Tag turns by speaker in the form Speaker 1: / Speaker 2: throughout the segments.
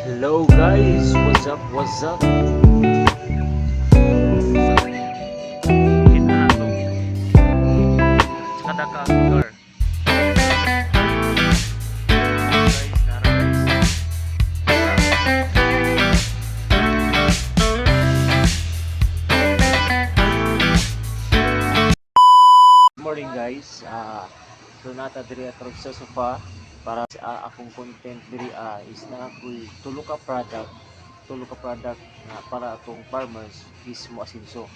Speaker 1: Hello guys, what's up, what's up? Kita na to. Kada ka lugar. Guys, nara guys. Good morning guys. So nata diri ato sa sofa para sa akong content diri is na ako'y tulo ka product na para atong farmers is mo asinso.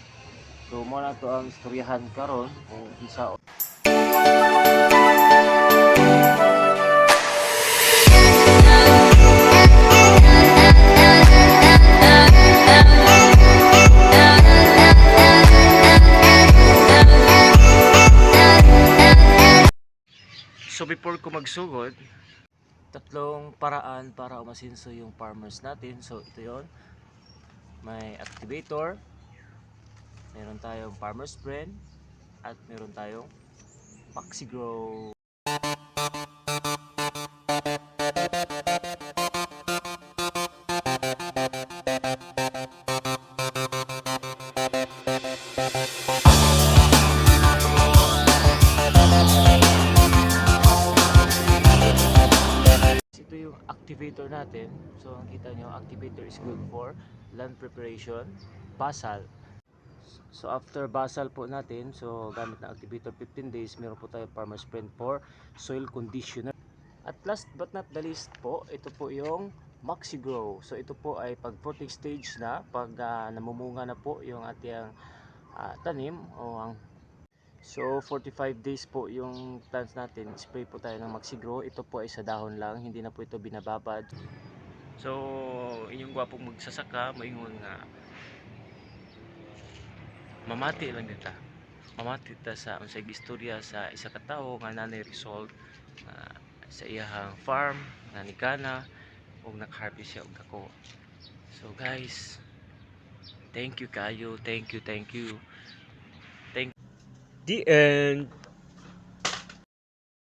Speaker 1: So mo na to ang istoryahan karon kung isa. So before ko magsugod, tatlong paraan para umasinso yung farmers natin. So ito yon, may activator, meron tayong farmers friend, at meron tayong Maxigrow. Ito yung activator natin. So nakita nyo, activator is good for land preparation, basal. So after basal po natin, so gamit na activator 15 days, meron po tayo farmers friend for soil conditioner. At last but not the least po, ito po yung Maxigrow. So ito po ay pag fruiting stage na, pag namumunga na po yung ating tanim o ang. So 45 days po yung plants natin, spray po tayo ng Maxigrow. Ito po ay sa dahon lang, hindi na po ito binababad. So inyong gwapong magsasaka, maingon nga mamati lang kita. Mamati ta sa unsay istorya sa isa ka tawo nga nanay result sa iyahang farm nga nigana og nag-harvest siya og dako. So guys, thank you kayo, thank you. The end.